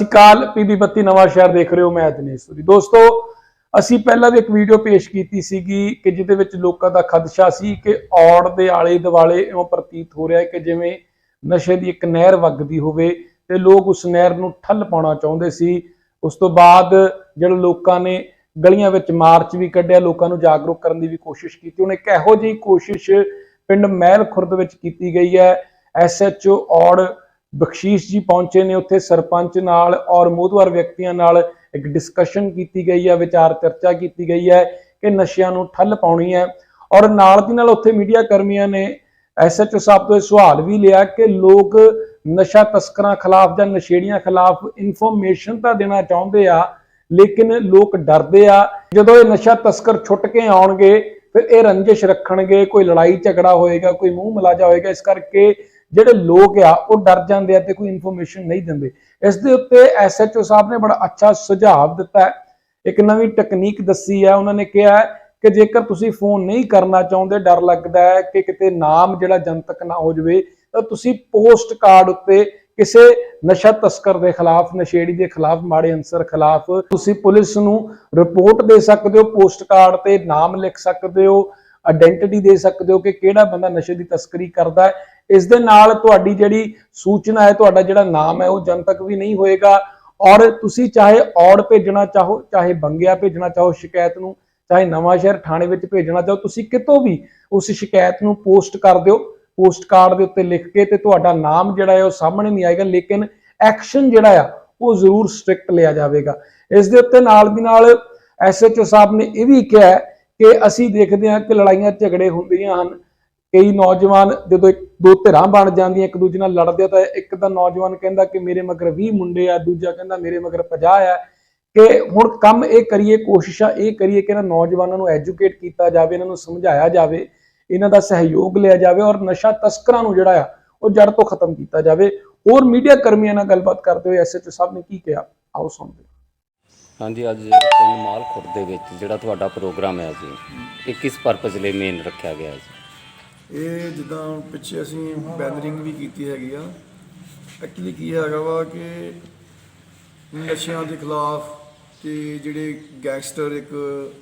श्री अकाल। PB 32 नवा शहर देख रहे हो, मैं दिनेश सूरी। दोस्तों, ਅਸੀਂ ਪਹਿਲਾਂ ਵੀ ਇੱਕ ਵੀਡੀਓ ਪੇਸ਼ ਕੀਤੀ ਸੀਗੀ ਕਿ ਜਿਹਦੇ ਵਿੱਚ ਲੋਕਾਂ ਦਾ ਖਦਸ਼ਾ ਸੀ ਕਿ ਔੜ ਦੇ ਆਲੇ ਦੁਆਲੇ ਇਉਂ ਪ੍ਰਤੀਤ ਹੋ ਰਿਹਾ ਕਿ ਜਿਵੇਂ ਨਸ਼ੇ ਦੀ ਇੱਕ ਨਹਿਰ ਵਗਦੀ ਹੋਵੇ ਤੇ ਲੋਕ ਉਸ ਨਹਿਰ ਨੂੰ ਠੱਲ ਪਾਉਣਾ ਚਾਹੁੰਦੇ ਸੀ। ਉਸ ਤੋਂ ਬਾਅਦ ਜਿਹੜੇ ਲੋਕਾਂ ਨੇ ਗਲੀਆਂ ਵਿੱਚ ਮਾਰਚ ਵੀ ਕੱਢਿਆ, ਲੋਕਾਂ ਨੂੰ ਜਾਗਰੂਕ ਕਰਨ ਦੀ ਵੀ ਕੋਸ਼ਿਸ਼ ਕੀਤੀ। ਹੁਣ ਇੱਕ ਇਹੋ ਜਿਹੀ ਕੋਸ਼ਿਸ਼ ਪਿੰਡ ਮਹਿਲ ਖੁਰਦ ਵਿੱਚ ਕੀਤੀ ਗਈ ਹੈ। SHO ਔੜ ਬਖਸ਼ੀਸ਼ ਜੀ पहुंचे ने, उत्थे सरपंच नाल और मोहतवर व्यक्तियों नाल एक डिस्कशन की गई है, विचार चर्चा की गई है कि नशियां नूं ठल पाउणी है। और नाल दी नाल उत्थे मीडिया कर्मियों ने SHO साहब तो सवाल भी लिया कि लोग नशा तस्करां खिलाफ जां नशेड़ियां खिलाफ इन्फॉर्मेशन तो देना चाहुंदे आ, लेकिन लोग डरदे आ। जदों ये नशा तस्कर छुट के आउणगे फिर ये रंजिश रखणगे, कोई लड़ाई झगड़ा होएगा, कोई मूँह मलाजा होएगा। इस करके ਜਿਹੜੇ ਲੋਕ ਆ ਉਹ ਡਰ ਜਾਂਦੇ ਆ ਤੇ ਕੋਈ ਇਨਫੋਰਮੇਸ਼ਨ ਨਹੀਂ ਦਿੰਦੇ। ਇਸ ਦੇ ਉੱਤੇ SHO ਸਾਹਿਬ ਨੇ ਬੜਾ ਅੱਛਾ ਸੁਝਾਅ ਦਿੱਤਾ ਹੈ, ਇੱਕ ਨਵੀਂ ਟੈਕਨੀਕ ਦੱਸੀ ਹੈ। ਉਹਨਾਂ ਨੇ ਕਿਹਾ ਕਿ ਜੇਕਰ ਤੁਸੀਂ ਫੋਨ ਨਹੀਂ ਕਰਨਾ ਚਾਹੁੰਦੇ, ਡਰ ਲੱਗਦਾ ਹੈ ਕਿ ਕਿਤੇ ਨਾਮ ਜਿਹੜਾ ਜਨਤਕ ਨਾ ਹੋ ਜਾਵੇ, ਤਾਂ ਤੁਸੀਂ ਪੋਸਟ ਕਾਰਡ ਉੱਤੇ ਕਿਸੇ ਨਸ਼ਾ ਤਸਕਰ ਦੇ ਖਿਲਾਫ, ਨਸ਼ੇੜੀ ਦੇ ਖਿਲਾਫ, ਮਾੜੇ ਅੰਸਰ ਖਿਲਾਫ ਤੁਸੀਂ ਪੁਲਿਸ ਨੂੰ ਰਿਪੋਰਟ ਦੇ ਸਕਦੇ ਹੋ। ਪੋਸਟ ਕਾਰਡ ਤੇ ਨਾਮ ਲਿਖ ਸਕਦੇ ਹੋ, ਆਇਡੈਂਟੀਟੀ ਦੇ ਸਕਦੇ ਹੋ ਕਿ ਕਿਹੜਾ ਬੰਦਾ ਨਸ਼ੇ ਦੀ ਤਸਕਰੀ ਕਰਦਾ ਹੈ। इस दे नाल तुहाडी जिहड़ी सूचना है, तुहाडा जिहड़ा नाम है वो जनतक भी नहीं होएगा। और तुसी चाहे औड़ भेजना चाहो, चाहे बंगिया भेजना चाहो शिकायत नूं, चाहे नवां शहर थाणे विच भेजना चाहो, तुसी कितों भी उस शिकायत नूं पोस्ट कर दिओ। पोस्ट कार्ड दे उत्ते लिख के ते तुहाडा नाम जिहड़ा है वो सामने नहीं आएगा, लेकिन एक्शन जिहड़ा आ वो जरूर स्ट्रिक्ट लिया जाएगा। इस दे उत्ते नाल दी नाल SHO साहब ने यह भी कहा कि असीं देखदे हां कि लड़ाइयां झगड़े हुंदियां हन। कई नौजवान जो दो धिरां बन जांदियां, एक दूजे नाल लड़दे, तो एक दा नौजवान कहंदा कि मेरे मगर 20 मुंडे आ, दूजा कहंदा मेरे मगर 50 आ। कि हुण काम ये करिए, कोशिशां ये करिए कि इन्हां नौजवानों नूं एजुकेट कीता जावे, इन्हां नूं समझाया जावे, इन्हां दा सहयोग लिया जावे और नशा तस्करां नूं जिहड़ा आ वो जड़ तो खत्म कीता जावे। होर मीडिया कर्मियों नाल गलबात करते हुए SHO साहब ने की कहा, आओ सुणदे हां। हाँ जी, अज पिंड माल खुर्द दे विच जिहड़ा तुहाडा प्रोग्राम है जी, ये किस परपज़ लई मेन रखिया गया है जी? ਇਹ ਜਿੱਦਾਂ ਪਿੱਛੇ ਅਸੀਂ ਬੈਨਰਿੰਗ ਵੀ ਕੀਤੀ ਹੈਗੀ ਆ। ਐਕਚੁਅਲੀ ਕੀ ਹੈਗਾ ਵਾ ਕਿ ਨਸ਼ਿਆਂ ਦੇ ਖਿਲਾਫ ਤੇ ਜਿਹੜੇ ਗੈਂਗਸਟਰ ਇੱਕ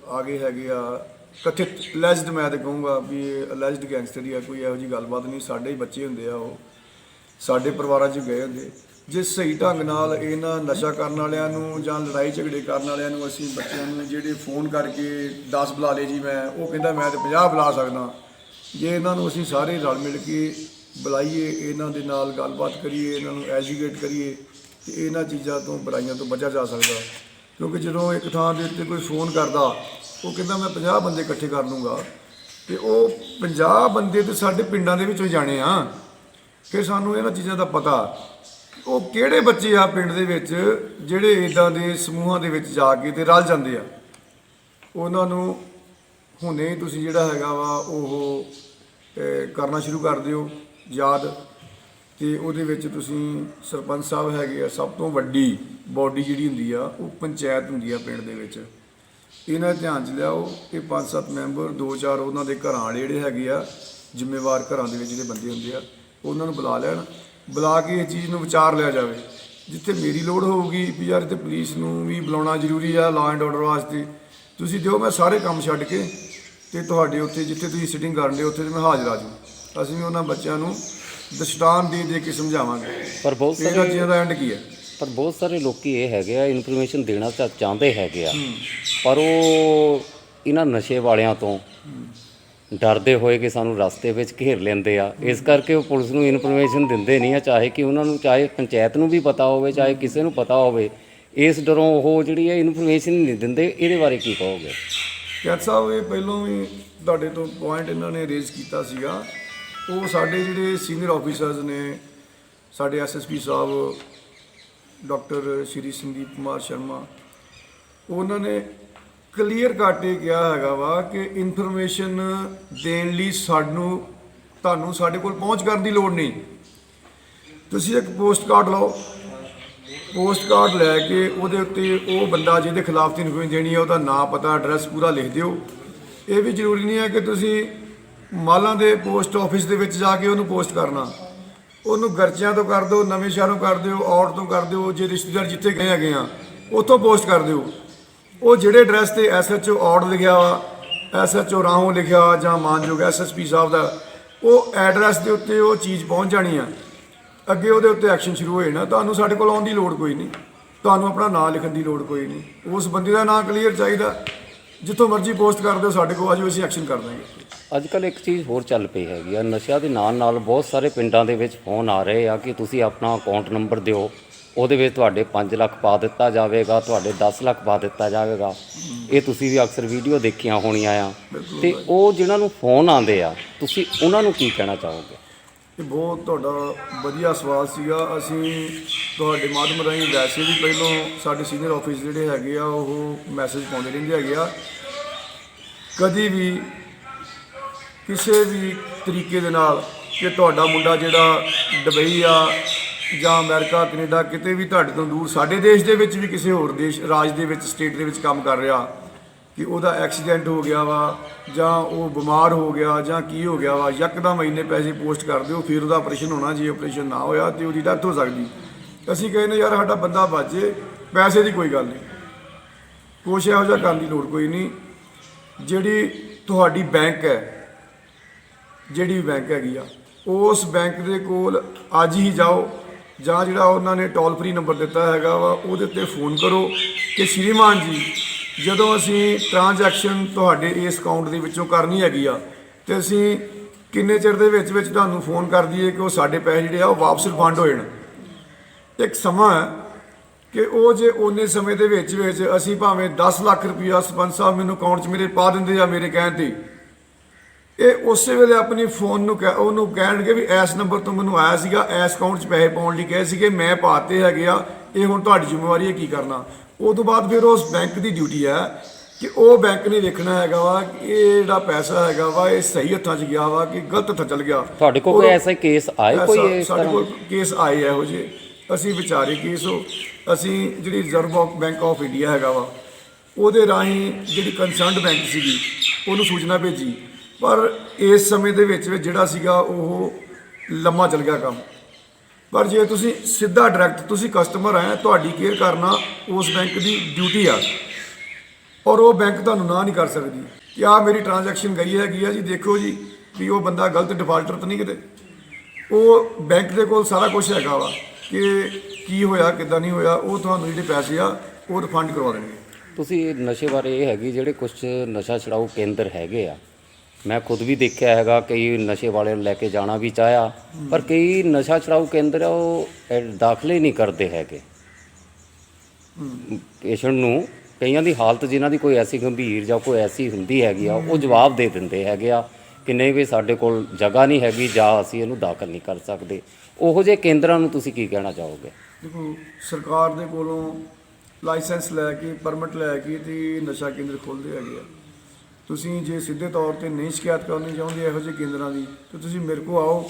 ਆ ਗਏ ਹੈਗੇ ਆ, ਕਥਿਤ ਅਲੈਜਡ, ਮੈਂ ਤਾਂ ਕਹੂੰਗਾ ਵੀ ਇਹ ਅਲੈਜਡ ਗੈਂਗਸਟਰ ਹੀ ਆ, ਕੋਈ ਇਹੋ ਜਿਹੀ ਗੱਲਬਾਤ ਨਹੀਂ। ਸਾਡੇ ਹੀ ਬੱਚੇ ਹੁੰਦੇ ਆ, ਉਹ ਸਾਡੇ ਪਰਿਵਾਰਾਂ 'ਚ ਗਏ ਹੁੰਦੇ। ਜੇ ਸਹੀ ਢੰਗ ਨਾਲ ਇਹਨਾਂ ਨਸ਼ਾ ਕਰਨ ਵਾਲਿਆਂ ਨੂੰ ਜਾਂ ਲੜਾਈ ਝਗੜੇ ਕਰਨ ਵਾਲਿਆਂ ਨੂੰ ਅਸੀਂ ਬੱਚਿਆਂ ਨੂੰ ਜਿਹੜੇ ਫੋਨ ਕਰਕੇ 10 ਬੁਲਾ ਲਏ ਜੀ, ਮੈਂ ਉਹ ਕਹਿੰਦਾ ਮੈਂ ਤਾਂ 50 ਬੁਲਾ ਸਕਦਾ। ਜੇ ਇਹਨਾਂ ਨੂੰ ਅਸੀਂ ਸਾਰੇ ਰਲ ਮਿਲ ਕੇ ਬੁਲਾਈਏ, ਇਹਨਾਂ ਦੇ ਨਾਲ ਗੱਲਬਾਤ ਕਰੀਏ, ਇਹਨਾਂ ਨੂੰ ਐਜੂਕੇਟ ਕਰੀਏ, ਤੇ ਇਹਨਾਂ ਚੀਜ਼ਾਂ ਤੋਂ, ਬੁਰਾਈਆਂ ਤੋਂ ਬਚਿਆ ਜਾ ਸਕਦਾ। ਕਿਉਂਕਿ ਜਦੋਂ ਇੱਕ ਥਾਂ ਦੇ ਉੱਤੇ ਕੋਈ ਫੋਨ ਕਰਦਾ, ਉਹ ਕਹਿੰਦਾ ਮੈਂ 50 ਬੰਦੇ ਇਕੱਠੇ ਕਰ ਲੂੰਗਾ, ਤੇ ਉਹ 50 ਬੰਦੇ ਤਾਂ ਸਾਡੇ ਪਿੰਡਾਂ ਦੇ ਵਿੱਚੋਂ ਜਾਣੇ ਆ। ਫਿਰ ਸਾਨੂੰ ਇਹਨਾਂ ਚੀਜ਼ਾਂ ਦਾ ਪਤਾ ਉਹ ਕਿਹੜੇ ਬੱਚੇ ਆ ਪਿੰਡ ਦੇ ਵਿੱਚ ਜਿਹੜੇ ਇੱਦਾਂ ਦੇ ਸਮੂਹਾਂ ਦੇ ਵਿੱਚ ਜਾ ਕੇ ਤੇ ਰਲ ਜਾਂਦੇ ਆ। ਉਹਨਾਂ ਨੂੰ ਹੁਣੇ ਤੁਸੀਂ ਜਿਹੜਾ ਹੈਗਾ ਵਾ ਉਹ ਕਰਨਾ ਸ਼ੁਰੂ ਕਰ ਦਿਓ ਯਾਦ। ਤੇ ਉਹਦੇ ਵਿੱਚ ਤੁਸੀਂ ਸਰਪੰਚ ਸਾਹਿਬ ਹੈਗੇ ਆ, ਸਭ ਤੋਂ ਵੱਡੀ ਬੋਡੀ ਜਿਹੜੀ ਹੁੰਦੀ ਆ ਉਹ ਪੰਚਾਇਤ ਹੁੰਦੀ ਆ ਪਿੰਡ ਦੇ ਵਿੱਚ। ਇਹਨਾਂ ਧਿਆਨ 'ਚ ਲਿਆਓ ਕਿ 5-7 ਮੈਂਬਰ, 2-4 ਉਹਨਾਂ ਦੇ ਘਰਾਂ ਵਾਲੇ ਜਿਹੜੇ ਹੈਗੇ ਆ, ਜ਼ਿੰਮੇਵਾਰ ਘਰਾਂ ਦੇ ਵਿੱਚ ਜਿਹੜੇ ਬੰਦੇ ਹੁੰਦੇ ਆ, ਉਹਨਾਂ ਨੂੰ ਬੁਲਾ ਲੈਣ। ਬੁਲਾ ਕੇ ਇਹ ਚੀਜ਼ ਨੂੰ ਵਿਚਾਰ ਲਿਆ ਜਾਵੇ। ਜਿੱਥੇ ਮੇਰੀ ਲੋੜ ਹੋਊਗੀ ਵੀ ਯਾਰ ਇੱਥੇ ਪੁਲਿਸ ਨੂੰ ਵੀ ਬੁਲਾਉਣਾ ਜ਼ਰੂਰੀ ਆ ਲਾ ਐਂਡ ਆਰਡਰ ਵਾਸਤੇ, ਤੁਸੀਂ ਦਿਓ, ਮੈਂ ਸਾਰੇ ਕੰਮ ਛੱਡ ਕੇ ਤੇ ਤੁਹਾਡੇ ਉੱਥੇ ਜਿੱਥੇ ਤੁਸੀਂ ਸਿਟਿੰਗ ਕਰਨ ਦੇ ਉੱਥੇ ਮੈਂ ਹਾਜ਼ਰ ਆ ਜਾਊਂ। ਅਸੀਂ ਵੀ ਉਹਨਾਂ ਬੱਚਿਆਂ ਨੂੰ ਦਸ਼ਤਾਨ ਦੇ ਕੇ ਸਮਝਾਵਾਂਗੇ। ਪਰ ਬਹੁਤ ਸਾਰੇ ਚੀਜ਼ਾਂ ਦਾ ਐਂਡ ਕੀ ਹੈ, ਪਰ ਬਹੁਤ ਸਾਰੇ ਲੋਕੀ ਇਹ ਹੈਗੇ ਆ, ਇਨਫੋਰਮੇਸ਼ਨ ਦੇਣਾ ਚਾਹੁੰਦੇ ਹੈਗੇ ਆ, ਪਰ ਉਹ ਇਹਨਾਂ ਨਸ਼ੇ ਵਾਲਿਆਂ ਤੋਂ ਡਰਦੇ ਹੋਏ ਕਿ ਸਾਨੂੰ ਰਸਤੇ ਵਿੱਚ ਘੇਰ ਲੈਂਦੇ ਆ। ਇਸ ਕਰਕੇ ਉਹ ਪੁਲਿਸ ਨੂੰ ਇਨਫੋਰਮੇਸ਼ਨ ਦਿੰਦੇ ਨਹੀਂ ਆ, ਚਾਹੇ ਕਿ ਉਹਨਾਂ ਨੂੰ, ਚਾਹੇ ਪੰਚਾਇਤ ਨੂੰ ਵੀ ਪਤਾ ਹੋਵੇ, ਚਾਹੇ ਕਿਸੇ ਨੂੰ ਪਤਾ ਹੋਵੇ। ਇਸ ਡਰੋਂ ਉਹ ਜਿਹੜੀ ਹੈ ਇਨਫੋਰਮੇਸ਼ਨ ਨਹੀਂ ਦਿੰਦੇ। ਇਹਦੇ ਬਾਰੇ ਕੀ ਕਹੋਗੇ? ਕੈਦ ਸਾਹਿਬ, ਇਹ ਪਹਿਲਾਂ ਵੀ ਤੁਹਾਡੇ ਤੋਂ ਪੁਆਇੰਟ ਇਹਨਾਂ ਨੇ ਰੇਜ਼ ਕੀਤਾ ਸੀਗਾ। ਉਹ ਸਾਡੇ ਜਿਹੜੇ ਸੀਨੀਅਰ ਆਫੀਸਰਸ ਨੇ, ਸਾਡੇ SSP ਸਾਹਿਬ ਡਾਕਟਰ ਸ਼੍ਰੀ ਸੰਦੀਪ ਕੁਮਾਰ ਸ਼ਰਮਾ, ਉਹਨਾਂ ਨੇ ਕਲੀਅਰ ਕੱਟ ਇਹ ਕਿਹਾ ਹੈਗਾ ਵਾ ਕਿ ਇਨਫੋਰਮੇਸ਼ਨ ਦੇਣ ਲਈ ਤੁਹਾਨੂੰ ਸਾਡੇ ਕੋਲ ਪਹੁੰਚ ਕਰਨ ਦੀ ਲੋੜ ਨਹੀਂ। ਤੁਸੀਂ ਇੱਕ ਪੋਸਟ ਕਾਰਡ ਲਓ, ਪੋਸਟ ਕਾਰਡ ਲੈ ਕੇ ਉਹਦੇ ਉੱਤੇ ਉਹ ਬੰਦਾ ਜਿਹਦੇ ਖਿਲਾਫ ਦੀ ਇਨਫੋਰਮੇਸ਼ਨ ਦੇਣੀ ਹੈ ਉਹਦਾ ਨਾਂ, ਪਤਾ, ਐਡਰੈਸ ਪੂਰਾ ਲਿਖ ਦਿਓ। ਇਹ ਵੀ ਜ਼ਰੂਰੀ ਨਹੀਂ ਹੈ ਕਿ ਤੁਸੀਂ ਮਾਲਾਂ ਦੇ ਪੋਸਟ ਆਫਿਸ ਦੇ ਵਿੱਚ ਜਾ ਕੇ ਉਹਨੂੰ ਪੋਸਟ ਕਰਨਾ। ਉਹਨੂੰ ਗਰਚਿਆਂ ਤੋਂ ਕਰ ਦਿਓ, ਨਵੇਂ ਸ਼ਹਿਰੋਂ ਕਰ ਦਿਓ, ਔੜ ਤੋਂ ਕਰ ਦਿਓ, ਜੇ ਰਿਸ਼ਤੇਦਾਰ ਜਿੱਥੇ ਗਏ ਹੈਗੇ ਆ ਉੱਥੋਂ ਪੋਸਟ ਕਰ ਦਿਓ। ਉਹ ਜਿਹੜੇ ਐਡਰੈਸ ਤੇ SHO ਔੜ ਲਿਖਿਆ ਵਾ, SHO ਰਾਹੋਂ ਲਿਖਿਆ ਜਾਂ ਮਾਨਯੋਗ SSP ਸਾਹਿਬ ਦਾ, ਉਹ ਐਡਰੈਸ ਦੇ ਉੱਤੇ ਉਹ ਚੀਜ਼ ਪਹੁੰਚ ਜਾਣੀ ਆ। ਅੱਗੇ ਉਹਦੇ ਉੱਤੇ ਐਕਸ਼ਨ ਸ਼ੁਰੂ ਹੋ ਜਾਣਾ। ਤੁਹਾਨੂੰ ਸਾਡੇ ਕੋਲ ਆਉਣ ਦੀ ਲੋੜ ਕੋਈ ਨਹੀਂ, ਤੁਹਾਨੂੰ ਆਪਣਾ ਨਾਂ ਲਿਖਣ ਦੀ ਲੋੜ ਕੋਈ ਨਹੀਂ। ਉਸ ਬੰਦੇ ਦਾ ਨਾਂ ਕਲੀਅਰ ਚਾਹੀਦਾ, ਜਿੱਥੋਂ ਮਰਜ਼ੀ ਪੋਸਟ ਕਰ ਦਿਓ, ਸਾਡੇ ਕੋਲ ਆ ਜਾਓ, ਅਸੀਂ ਐਕਸ਼ਨ ਕਰ ਦਾਂਗੇ। ਅੱਜ ਕੱਲ੍ਹ ਇੱਕ ਚੀਜ਼ ਹੋਰ ਚੱਲ ਪਈ ਹੈਗੀ ਆ, ਨਸ਼ਿਆਂ ਦੇ ਨਾਲ ਬਹੁਤ ਸਾਰੇ ਪਿੰਡਾਂ ਦੇ ਵਿੱਚ ਫੋਨ ਆ ਰਹੇ ਆ ਕਿ ਤੁਸੀਂ ਆਪਣਾ ਅਕਾਊਂਟ ਨੰਬਰ ਦਿਓ, ਉਹਦੇ ਵਿੱਚ ਤੁਹਾਡੇ 5 ਲੱਖ ਪਾ ਦਿੱਤਾ ਜਾਵੇਗਾ, ਤੁਹਾਡੇ 10 ਲੱਖ ਪਾ ਦਿੱਤਾ ਜਾਵੇਗਾ। ਇਹ ਤੁਸੀਂ ਵੀ ਅਕਸਰ ਵੀਡੀਓ ਦੇਖੀਆਂ ਹੋਣੀਆਂ ਆ। ਤੇ ਉਹ ਜਿਨ੍ਹਾਂ ਨੂੰ ਫੋਨ ਆਉਂਦੇ ਆ, ਤੁਸੀਂ ਉਹਨਾਂ ਨੂੰ ਕੀ ਕਹਿਣਾ ਚਾਹੋਗੇ? ਇਹ ਬਹੁਤ ਤੁਹਾਡਾ ਵਧੀਆ ਸਵਾਲ ਸੀਗਾ। ਅਸੀਂ ਤੁਹਾਡੇ ਮਾਧਿਅਮ ਰਾਹੀਂ ਵੈਸੇ ਵੀ ਪਹਿਲਾਂ ਸਾਡੇ ਸੀਨੀਅਰ ਆਫਿਸ ਜਿਹੜੇ ਹੈਗੇ ਆ ਉਹ ਮੈਸੇਜ ਪਾਉਂਦੇ ਰਹਿੰਦੇ ਹੈਗੇ ਆ। ਕਦੀ ਵੀ ਕਿਸੇ ਵੀ ਤਰੀਕੇ ਦੇ ਨਾਲ ਕਿ ਤੁਹਾਡਾ ਮੁੰਡਾ ਜਿਹੜਾ ਦੁਬਈ ਆ ਜਾਂ ਅਮਰੀਕਾ, ਕੈਨੇਡਾ, ਕਿਤੇ ਵੀ ਤੁਹਾਡੇ ਤੋਂ ਦੂਰ ਸਾਡੇ ਦੇਸ਼ ਦੇ ਵਿੱਚ ਵੀ ਕਿਸੇ ਹੋਰ ਦੇਸ਼ ਰਾਜ ਦੇ ਵਿੱਚ, ਸਟੇਟ ਦੇ ਵਿੱਚ ਕੰਮ ਕਰ ਰਿਹਾ, ਕਿ ਉਹਦਾ ਐਕਸੀਡੈਂਟ ਹੋ ਗਿਆ ਵਾ ਜਾਂ ਉਹ ਬਿਮਾਰ ਹੋ ਗਿਆ ਜਾਂ ਕੀ ਹੋ ਗਿਆ ਵਾ, ਯਕਦਮ ਇੰਨੇ ਪੈਸੇ ਪੋਸਟ ਕਰ ਦਿਓ, ਫਿਰ ਉਹਦਾ ਆਪਰੇਸ਼ਨ ਹੋਣਾ। ਜੇ ਆਪਰੇਸ਼ਨ ਨਾ ਹੋਇਆ ਤਾਂ ਉਹਦੀ ਡੈਥ ਹੋ ਸਕਦੀ। ਅਸੀਂ ਕਹਿੰਦੇ ਯਾਰ ਸਾਡਾ ਬੰਦਾ ਬਚ ਜੇ, ਪੈਸੇ ਦੀ ਕੋਈ ਗੱਲ ਨਹੀਂ, ਕੁਛ ਇਹੋ ਜਿਹਾ ਕਰਨ ਦੀ ਲੋੜ ਕੋਈ ਨਹੀਂ। ਜਿਹੜੀ ਤੁਹਾਡੀ ਬੈਂਕ ਹੈ, ਜਿਹੜੀ ਵੀ ਬੈਂਕ ਹੈਗੀ ਆ, ਉਸ ਬੈਂਕ ਦੇ ਕੋਲ ਅੱਜ ਹੀ ਜਾਓ, ਜਾਂ ਜਿਹੜਾ ਉਹਨਾਂ ਨੇ ਟੋਲ ਫ੍ਰੀ ਨੰਬਰ ਦਿੱਤਾ ਹੈਗਾ ਵਾ ਉਹਦੇ ਉੱਤੇ ਫੋਨ ਕਰੋ ਕਿ ਸ਼੍ਰੀਮਾਨ ਜੀ, ਜਦੋਂ ਅਸੀਂ ਟ੍ਰਾਂਜੈਕਸ਼ਨ ਤੁਹਾਡੇ ਇਸ ਅਕਾਊਂਟ ਦੇ ਵਿੱਚੋਂ ਕਰਨੀ ਹੈਗੀ ਆ ਤੇ ਅਸੀਂ ਕਿੰਨੇ ਚਿਰ ਦੇ ਵਿੱਚ ਵਿੱਚ ਤੁਹਾਨੂੰ ਫੋਨ ਕਰ ਦਈਏ ਕਿ ਉਹ ਸਾਡੇ ਪੈਸੇ ਜਿਹੜੇ ਆ ਉਹ ਵਾਪਸ ਰਿਫੰਡ ਹੋ ਜਾਣ। ਇੱਕ ਸਮਾਂ ਹੈ ਕਿ ਉਹ ਜੇ ਓਨੇ ਸਮੇਂ ਦੇ ਵਿੱਚ ਵਿੱਚ ਅਸੀਂ ਭਾਵੇਂ 10 ਲੱਖ ਰੁਪਈਆ ਸਰਪੰਚ ਸਾਹਿਬ ਮੈਨੂੰ ਅਕਾਊਂਟ 'ਚ ਮੇਰੇ ਪਾ ਦਿੰਦੇ ਆ ਮੇਰੇ ਕਹਿਣ 'ਤੇ, ਇਹ ਉਸੇ ਵੇਲੇ ਆਪਣੀ ਫੋਨ ਨੂੰ ਉਹਨੂੰ ਕਹਿਣਗੇ ਵੀ ਇਸ ਨੰਬਰ ਤੋਂ ਮੈਨੂੰ ਆਇਆ ਸੀਗਾ, ਇਸ ਅਕਾਊਂਟ 'ਚ ਪੈਸੇ ਪਾਉਣ ਲਈ ਕਹੇ ਸੀਗੇ, ਮੈਂ ਪਾਤੇ ਹੈਗੇ ਆ, ਇਹ ਹੁਣ ਤੁਹਾਡੀ ਜ਼ਿੰਮੇਵਾਰੀ ਹੈ ਕੀ ਕਰਨਾ। ਉਹ ਤੋਂ ਬਾਅਦ ਫਿਰ ਉਸ ਬੈਂਕ ਦੀ ਡਿਊਟੀ ਹੈ ਕਿ ਉਹ ਬੈਂਕ ਨੇ ਦੇਖਣਾ ਹੈਗਾ ਵਾ ਕਿ ਇਹ ਜਿਹੜਾ ਪੈਸਾ ਹੈਗਾ ਵਾ ਇਹ ਸਹੀ ਹੱਥਾਂ 'ਚ ਗਿਆ ਵਾ ਕਿ ਗਲਤ ਹੱਥਾਂ ਚਲ ਗਿਆ। ਤੁਹਾਡੇ ਕੋਲ ਕੋਈ ਐਸਾ ਕੇਸ ਆਏ? ਕੋਈ ਸਾਡੇ ਕੋਲ ਕੇਸ ਆਏ ਇਹੋ ਜਿਹੇ, ਅਸੀਂ ਵਿਚਾਰੇ ਕੇਸ ਅਸੀਂ ਜਿਹੜੀ ਰਿਜ਼ਰਵ ਬੈਂਕ ਆਫ ਇੰਡੀਆ ਹੈਗਾ ਵਾ ਉਹਦੇ ਰਾਹੀਂ ਜਿਹੜੀ ਕੰਸਰਨਡ ਬੈਂਕ ਸੀਗੀ ਉਹਨੂੰ ਸੂਚਨਾ ਭੇਜੀ, ਪਰ ਇਸ ਸਮੇਂ ਦੇ ਵਿੱਚ ਜਿਹੜਾ ਸੀਗਾ ਉਹ ਲੰਮਾ ਚੱਲ ਗਿਆ ਕੰਮ। ਪਰ ਜੇ ਤੁਸੀਂ ਸਿੱਧਾ ਡਾਇਰੈਕਟ ਤੁਸੀਂ ਕਸਟਮਰ ਆਏ, ਤੁਹਾਡੀ ਕੇਅਰ ਕਰਨਾ ਉਸ ਬੈਂਕ ਦੀ ਡਿਊਟੀ ਆ, ਔਰ ਉਹ ਬੈਂਕ ਤੁਹਾਨੂੰ ਨਾ ਨਹੀਂ ਕਰ ਸਕਦੀ ਕਿ ਆਹ ਮੇਰੀ ਟ੍ਰਾਂਜੈਕਸ਼ਨ ਗਈ ਹੈਗੀ ਆ ਜੀ, ਦੇਖੋ ਜੀ ਵੀ ਉਹ ਬੰਦਾ ਗਲਤ ਡਿਫਾਲਟਰ ਤਾਂ ਨਹੀਂ ਕਿਤੇ। ਉਹ ਬੈਂਕ ਦੇ ਕੋਲ ਸਾਰਾ ਕੁਝ ਹੈਗਾ ਵਾ ਕਿ ਕੀ ਹੋਇਆ ਕਿੱਦਾਂ ਨਹੀਂ ਹੋਇਆ, ਉਹ ਤੁਹਾਨੂੰ ਜਿਹੜੇ ਪੈਸੇ ਆ ਉਹ ਰਿਫੰਡ ਕਰਵਾ ਦੇਣਗੇ। ਤੁਸੀਂ ਨਸ਼ੇ ਬਾਰੇ ਇਹ ਹੈਗੀ ਜਿਹੜੇ ਕੁਝ ਨਸ਼ਾ ਛੁਡਾਊ ਕੇਂਦਰ ਹੈਗੇ ਆ, ਮੈਂ ਖੁਦ ਵੀ ਦੇਖਿਆ ਹੈਗਾ, ਕਈ ਨਸ਼ੇ ਵਾਲੇ ਨੂੰ ਲੈ ਕੇ ਜਾਣਾ ਵੀ ਚਾਹਿਆ, ਪਰ ਕਈ ਨਸ਼ਾ ਛੁਡਾਊ ਕੇਂਦਰ ਆ ਉਹ ਦਾਖਲੇ ਨਹੀਂ ਕਰਦੇ ਹੈਗੇ ਪੇਸ਼ੈਂਟ ਨੂੰ। ਕਈਆਂ ਦੀ ਹਾਲਤ ਜਿਨ੍ਹਾਂ ਦੀ ਕੋਈ ਐਸੀ ਗੰਭੀਰ ਜਾਂ ਕੋਈ ਐਸੀ ਹੁੰਦੀ ਹੈਗੀ ਆ, ਉਹ ਜਵਾਬ ਦੇ ਦਿੰਦੇ ਹੈਗੇ ਆ ਕਿ ਨਹੀਂ ਵੀ ਸਾਡੇ ਕੋਲ ਜਗ੍ਹਾ ਨਹੀਂ ਹੈਗੀ ਜਾਂ ਅਸੀਂ ਇਹਨੂੰ ਦਾਖਲ ਨਹੀਂ ਕਰ ਸਕਦੇ। ਉਹੋ ਜਿਹੇ ਕੇਂਦਰਾਂ ਨੂੰ ਤੁਸੀਂ ਕੀ ਕਹਿਣਾ ਚਾਹੋਗੇ? ਦੇਖੋ, ਸਰਕਾਰ ਦੇ ਕੋਲੋਂ ਲਾਇਸੈਂਸ ਲੈ ਕੇ, ਪਰਮਿਟ ਲੈ ਕੇ ਤੇ ਨਸ਼ਾ ਕੇਂਦਰ ਖੋਲ੍ਹਦੇ ਹੈਗੇ ਆ। ਤੁਸੀਂ ਜੇ ਸਿੱਧੇ ਤੌਰ 'ਤੇ ਨਹੀਂ ਸ਼ਿਕਾਇਤ ਕਰਨੀ ਚਾਹੁੰਦੇ ਇਹੋ ਜਿਹੇ ਕੇਂਦਰਾਂ ਦੀ, ਤਾਂ ਤੁਸੀਂ ਮੇਰੇ ਕੋਲ ਆਓ।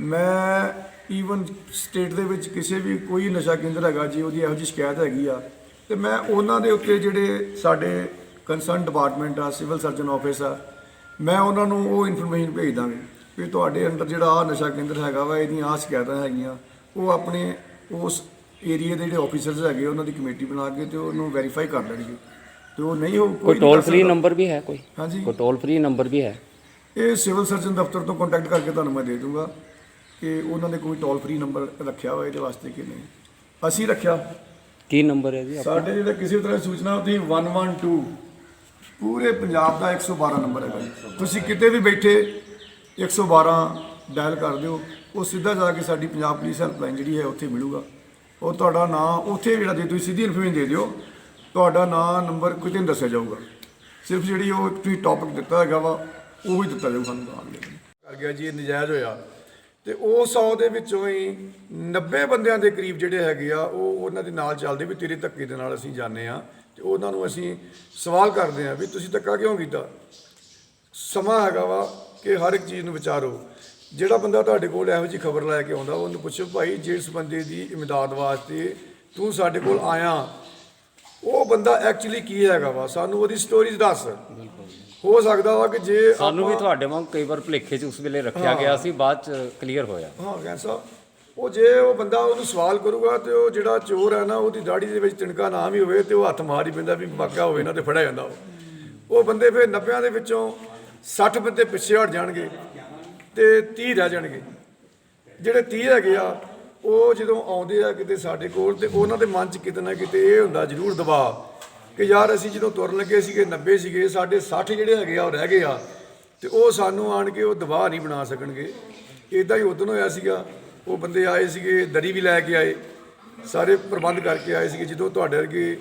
ਮੈਂ ਈਵਨ ਸਟੇਟ ਦੇ ਵਿੱਚ ਕਿਸੇ ਵੀ ਕੋਈ ਨਸ਼ਾ ਕੇਂਦਰ ਹੈਗਾ, ਜੇ ਉਹਦੀ ਇਹੋ ਜਿਹੀ ਸ਼ਿਕਾਇਤ ਹੈਗੀ ਆ, ਤੇ ਮੈਂ ਉਹਨਾਂ ਦੇ ਉੱਤੇ ਜਿਹੜੇ ਸਾਡੇ ਕੰਸਰਨ ਡਿਪਾਰਟਮੈਂਟ ਆ, ਸਿਵਲ ਸਰਜਨ ਆਫਿਸ ਆ, ਮੈਂ ਉਹਨਾਂ ਨੂੰ ਉਹ ਇਨਫੋਰਮੇਸ਼ਨ ਭੇਜ ਦਾਂਗੇ ਵੀ ਤੁਹਾਡੇ ਅੰਦਰ ਜਿਹੜਾ ਆਹ ਨਸ਼ਾ ਕੇਂਦਰ ਹੈਗਾ ਵਾ, ਇਹਦੀਆਂ ਆਹ ਸ਼ਿਕਾਇਤਾਂ ਹੈਗੀਆਂ। ਉਹ ਆਪਣੇ ਉਸ ਏਰੀਏ ਦੇ ਜਿਹੜੇ ਆਫੀਸਰਸ ਹੈਗੇ ਉਹਨਾਂ ਦੀ ਕਮੇਟੀ ਬਣਾ ਕੇ ਤੇ ਉਹਨੂੰ ਵੈਰੀਫਾਈ ਕਰ ਲੈਣਗੇ। ਤੇ ਉਹ ਨਹੀਂ ਕੋਈ ਟੋਲ ਫ੍ਰੀ ਨੰਬਰ ਵੀ ਹੈ? ਕੋਈ ਹਾਂਜੀ, ਕੋਈ ਟੋਲ ਫ੍ਰੀ ਨੰਬਰ ਵੀ ਹੈ? ਇਹ ਸਿਵਲ ਸਰਜਨ ਦਫ਼ਤਰ ਤੋਂ ਕੰਟੈਕਟ ਕਰਕੇ ਤੁਹਾਨੂੰ ਮੈਂ ਦੇ ਦੂੰਗਾ ਕਿ ਉਹਨਾਂ ਨੇ ਕੋਈ ਟੋਲ ਫ੍ਰੀ ਨੰਬਰ ਰੱਖਿਆ ਹੋਇਆ ਇਹਦੇ ਵਾਸਤੇ ਕਿ ਨਹੀਂ। ਅਸੀਂ ਰੱਖਿਆ। ਕੀ ਨੰਬਰ ਹੈ ਜੀ ਸਾਡੇ ਜਿਹੜਾ ਕਿਸੇ ਵੀ ਤਰ੍ਹਾਂ ਦੀ ਸੂਚਨਾ ਹੁੰਦੀ 112 ਪੂਰੇ ਪੰਜਾਬ ਦਾ 112 ਨੰਬਰ ਹੈਗਾ ਜੀ। ਤੁਸੀਂ ਕਿਤੇ ਵੀ ਬੈਠੇ 112 ਡਾਇਲ ਕਰ ਦਿਓ, ਉਹ ਸਿੱਧਾ ਜਾ ਕੇ ਸਾਡੀ ਪੰਜਾਬ ਪੁਲਿਸ ਹੈਲਪਲਾਈਨ ਜਿਹੜੀ ਹੈ ਉੱਥੇ ਮਿਲੂਗਾ। ਔਰ ਤੁਹਾਡਾ ਨਾਂ ਉੱਥੇ ਜਿਹੜਾ ਦੇ ਤੁਸੀਂ ਸਿੱਧੀ ਇਨਫੋਰਮੇਸ਼ਨ ਦੇ ਦਿਓ, ਤੁਹਾਡਾ ਨਾਂ ਨੰਬਰ ਕਿਤੇ ਨਹੀਂ ਦੱਸਿਆ ਜਾਊਗਾ। ਸਿਰਫ ਜਿਹੜੀ ਉਹ ਤੁਸੀਂ ਟੌਪਿਕ ਦਿੱਤਾ ਹੈਗਾ ਵਾ ਉਹ ਹੀ ਦਿੱਤਾ ਜਾਊਗਾ ਸਾਨੂੰ ਕਰ ਗਿਆ ਜੀ ਇਹ ਨਜਾਇਜ਼ ਹੋਇਆ। ਤੇ ਉਹ 100 ਦੇ ਵਿੱਚੋਂ ਹੀ 90 ਬੰਦਿਆਂ ਦੇ ਕਰੀਬ ਜਿਹੜੇ ਹੈਗੇ ਆ ਉਹ ਉਹਨਾਂ ਦੇ ਨਾਲ ਚੱਲਦੇ ਵੀ ਤੇਰੇ ਧੱਕੇ ਦੇ ਨਾਲ ਅਸੀਂ ਜਾਂਦੇ ਆ, ਤੇ ਉਹਨਾਂ ਨੂੰ ਅਸੀਂ ਸਵਾਲ ਕਰਦੇ ਆ ਵੀ ਤੁਸੀਂ ਧੱਕਾ ਕਿਉਂ ਕੀਤਾ। ਸਮਾਂ ਹੈਗਾ ਵਾ ਕਿ ਹਰ ਇੱਕ ਚੀਜ਼ ਨੂੰ ਵਿਚਾਰੋ। ਜਿਹੜਾ ਬੰਦਾ ਤੁਹਾਡੇ ਕੋਲ ਇਹੋ ਜਿਹੀ ਖਬਰ ਲੈ ਕੇ ਆਉਂਦਾ ਉਹਨੂੰ ਪੁੱਛੋ, ਭਾਈ ਜਿਸ ਬੰਦੇ ਦੀ ਇਮਦਾਦ ਵਾਸਤੇ ਤੂੰ ਸਾਡੇ ਕੋਲ ਆਇਆ ਉਹ ਬੰਦਾ ਐਕਚੁਅਲੀ ਕੀ ਹੈਗਾ ਵਾ, ਸਾਨੂੰ ਉਹਦੀ ਸਟੋਰੀ ਦੱਸ। ਹੋ ਸਕਦਾ ਵਾ ਕਿ ਜੇ ਸਾਨੂੰ ਵੀ ਤੁਹਾਡੇ ਵਾਂਗ ਕਈ ਵਾਰ ਭੁਲੇਖੇ 'ਚ ਉਸ ਵੇਲੇ ਰੱਖਿਆ ਗਿਆ ਸੀ, ਬਾਅਦ 'ਚ ਕਲੀਅਰ ਹੋਇਆ। ਹਾਂ ਗੈਂ ਸਾਹਿਬ, ਉਹ ਜੇ ਉਹ ਬੰਦਾ ਉਹਨੂੰ ਸਵਾਲ ਕਰੂਗਾ ਤੇ ਉਹ ਜਿਹੜਾ ਚੋਰ ਹੈ ਨਾ ਉਹਦੀ ਦਾੜੀ ਦੇ ਵਿੱਚ ਤਿਣਕਾ ਨਾ ਵੀ ਹੋਵੇ ਤੇ ਉਹ ਹੱਥ ਮਾਰ ਹੀ ਪੈਂਦਾ ਵੀ ਵਾਕਿਆ ਹੋਵੇ ਨਾ ਤੇ ਫੜਿਆ ਜਾਂਦਾ ਉਹ ਬੰਦੇ ਫਿਰ 90 ਦੇ ਵਿੱਚੋਂ 60 ਬੰਦੇ ਪਿੱਛੇ ਹਟ ਜਾਣਗੇ ਤੇ 30 ਰਹਿ ਜਾਣਗੇ। ਜਿਹੜੇ 30 ਹੈਗੇ ਆ ਉਹ ਜਦੋਂ ਆਉਂਦੇ ਆ ਕਿਤੇ ਸਾਡੇ ਕੋਲ ਤੇ ਉਹਨਾਂ ਦੇ ਮਨ 'ਚ ਕਿਤੇ ਨਾ ਕਿਤੇ ਇਹ ਹੁੰਦਾ ਜ਼ਰੂਰ ਦਬਾਅ ਕਿ ਯਾਰ ਅਸੀਂ ਜਦੋਂ ਤੁਰਨ ਲੱਗੇ ਸੀਗੇ 90 ਸੀਗੇ, ਸਾਡੇ 60 ਜਿਹੜੇ ਹੈਗੇ ਆ ਉਹ ਰਹਿ ਗਏ ਆ ਤੇ ਉਹ ਸਾਨੂੰ ਆਣ ਕੇ ਉਹ ਦਬਾਅ ਨਹੀਂ ਬਣਾ ਸਕਣਗੇ। ਇੱਦਾਂ ਹੀ ਉਦੋਂ ਹੋਇਆ ਸੀਗਾ, ਉਹ ਬੰਦੇ ਆਏ ਸੀਗੇ, ਦਰੀ ਵੀ ਲੈ ਕੇ ਆਏ, ਸਾਰੇ ਪ੍ਰਬੰਧ ਕਰਕੇ ਆਏ ਸੀਗੇ। ਜਦੋਂ ਤੁਹਾਡੇ ਵਰਗੇ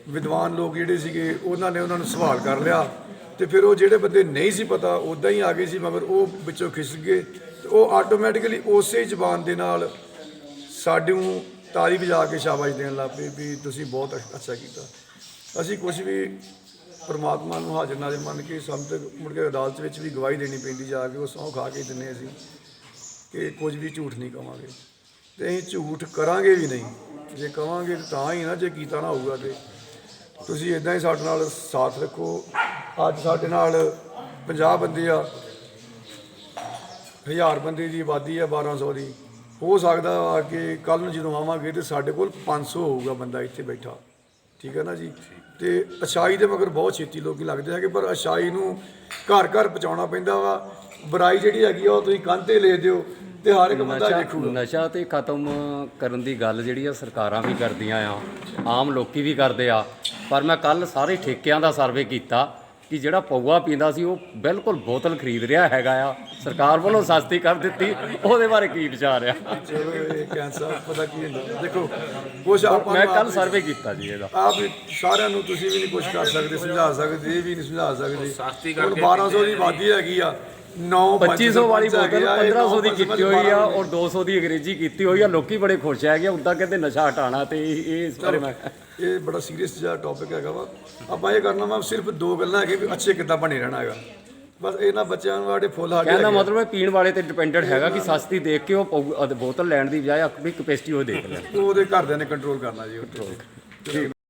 ਵਿਦਵਾਨ ਲੋਕ ਜਿਹੜੇ ਸੀਗੇ ਉਹਨਾਂ ਨੇ ਉਹਨਾਂ ਨੂੰ ਸਵਾਲ ਕਰ ਲਿਆ ਤੇ ਫਿਰ ਉਹ ਜਿਹੜੇ ਬੰਦੇ ਨਹੀਂ ਸੀ ਪਤਾ ਉੱਦਾਂ ਹੀ ਆ ਗਏ ਸੀ, ਮਗਰ ਉਹ ਵਿੱਚੋਂ ਖਿਸਕ ਗਏ ਤੇ ਉਹ ਆਟੋਮੈਟਿਕਲੀ ਉਸੇ ਜ਼ਬਾਨ ਦੇ ਨਾਲ ਸਾਨੂੰ ਤਾਲੀ ਵਜਾ ਕੇ ਸ਼ਾਬਾਸ਼ ਦੇਣ ਲੱਗ ਪਏ ਵੀ ਤੁਸੀਂ ਬਹੁਤ ਅੱਛਾ ਕੀਤਾ। ਅਸੀਂ ਕੁਝ ਵੀ ਪਰਮਾਤਮਾ ਨੂੰ ਹਾਜ਼ਰ ਨਾਜ਼ਰ ਮੰਨ ਕੇ ਸਾਨੂੰ ਤੇ ਮੁੜ ਕੇ ਅਦਾਲਤ ਵਿੱਚ ਵੀ ਗਵਾਹੀ ਦੇਣੀ ਪੈਂਦੀ ਜਾ ਕੇ, ਉਹ ਸਹੁੰ ਖਾ ਕੇ ਦਿੰਦੇ ਅਸੀਂ ਕਿ ਕੁਝ ਵੀ ਝੂਠ ਨਹੀਂ ਕਵਾਂਗੇ ਤੇ ਅਸੀਂ ਝੂਠ ਕਰਾਂਗੇ ਵੀ ਨਹੀਂ। ਜੇ ਕਵਾਂਗੇ ਤਾਂ ਹੀ ਨਾ, ਜੇ ਕੀਤਾ ਨਾ ਹੋਊਗਾ ਤੇ ਤੁਸੀਂ ਇਦਾਂ ਹੀ ਸਾਡੇ ਨਾਲ ਸਾਥ ਰੱਖੋ। ਅੱਜ ਸਾਡੇ ਨਾਲ 50 ਬੰਦੇ ਆ, 1000 ਬੰਦੇ ਦੀ ਆਬਾਦੀ ਆ 1200 ਦੀ। ਹੋ ਸਕਦਾ ਵਾ ਕਿ ਕੱਲ੍ਹ ਨੂੰ ਜਦੋਂ ਆਵਾਂਗੇ ਤੇ ਸਾਡੇ ਕੋਲ 500 ਹੋਊਗਾ ਬੰਦਾ ਇੱਥੇ ਬੈਠਾ, ਠੀਕ ਹੈ ਨਾ ਜੀ। ਤੇ ਅਛਾਈ ਦੇ ਮਗਰ ਬਹੁਤ ਛੇਤੀ ਲੋਕੀ ਲੱਗਦੇ ਹੈਗੇ, ਪਰ ਅਛਾਈ ਨੂੰ ਘਰ ਘਰ ਪਹੁੰਚਾਉਣਾ ਪੈਂਦਾ ਵਾ। ਬੁਰਾਈ ਜਿਹੜੀ ਹੈਗੀ ਆ ਉਹ ਤੁਸੀਂ ਕੰਧ 'ਤੇ ਲੈ ਦਿਓ ਤੇ ਹਰ ਇੱਕ ਬੰਦਾ ਦੇਖੂਗਾ। ਨਸ਼ਾ ਤੇ ਖਤਮ ਕਰਨ ਦੀ ਗੱਲ ਜਿਹੜੀ ਆ ਸਰਕਾਰਾਂ ਵੀ ਕਰਦੀਆਂ ਆ, ਆਮ ਲੋਕੀ ਵੀ ਕਰਦੇ ਆ, ਪਰ ਮੈਂ ਕੱਲ ਸਾਰੇ ਠੇਕਿਆਂ ਦਾ ਸਰਵੇ ਕੀਤਾ ਕਿ ਜਿਹੜਾ ਪਊਆ ਪੀਂਦਾ ਸੀ ਉਹ ਬਿਲਕੁਲ ਬੋਤਲ ਖਰੀਦ ਰਿਹਾ ਹੈਗਾ ਆ, ਸਰਕਾਰ ਵੱਲੋਂ ਸਸਤੀ ਕਰ ਦਿੱਤੀ। ਉਹਦੇ ਬਾਰੇ ਕੀ ਵਿਚਾਰ ਆ? ਚਲੋ ਇਹ ਕੈਂਸਰ ਪਤਾ ਕੀ ਹੁੰਦਾ, ਦੇਖੋ ਕੁਛ ਆਪਾਂ ਮੈਂ ਕੱਲ ਸਰਵੇ ਕੀਤਾ ਜੀ ਇਹਦਾ। ਆਪ ਸਾਰਿਆਂ ਨੂੰ ਤੁਸੀਂ ਵੀ ਨਹੀਂ ਕੁਛ ਕਰ ਸਕਦੇ, ਸਮਝਾ ਸਕਦੇ, ਇਹ ਵੀ ਨਹੀਂ ਸਮਝਾ ਸਕਦੇ। ਹੁਣ 1200 ਦੀ ਆਬਾਦੀ ਹੈਗੀ ਆ, 2500 ਵਾਲੀ ਬੋਤਲ 1500 ਦੀ ਕੀਤੀ ਹੋਈ ਆ ਔਰ 200 ਦੀ ਅੰਗਰੇਜ਼ੀ ਕੀਤੀ ਹੋਈ ਆ। ਲੋਕੀ ਬੜੇ ਖੁਸ਼ ਹੈਗੇ, ਉੱਦਾਂ ਕਹਿੰਦੇ ਨਸ਼ਾ ਹਟਾਉਣਾ ਤੇ ਇਹ ਇਸ ਬਾਰੇ ਮੈਂ ਇਹ ਬੜਾ ਸੀਰੀਅਸ ਜਿਹਾ ਟੌਪਿਕ ਹੈਗਾ ਵਾ। ਆਪਾਂ ਇਹ ਕਰਨਾ ਵਾ, ਸਿਰਫ 2 ਗੱਲਾਂ ਹੈਗੀਆਂ ਵੀ ਅੱਛੇ ਕਿੱਦਾਂ ਬਣੇ ਰਹਿਣਾ ਹੈਗਾ, ਬਸ ਇਹਨਾਂ ਬੱਚਿਆਂ ਨੂੰ ਸਾਡੇ ਫੁੱਲ ਸਾਡੇ ਕਹਿੰਦਾ ਮਤਲਬ ਹੈ ਪੀਣ ਵਾਲੇ ਤੇ ਡਿਪੈਂਡੈਂਟ ਹੈਗਾ ਕਿ ਸਸਤੀ ਦੇਖ ਕੇ ਉਹ ਬੋਤਲ ਲੈਣ ਦੀ ਬਜਾਏ ਆਪਣੀ ਕਪੈਸਿਟੀ ਉਹ ਦੇਖ ਲੈਣ। ਉਹਦੇ ਘਰਦਿਆਂ ਨੇ ਕੰਟਰੋਲ ਕਰਨਾ ਜੀ।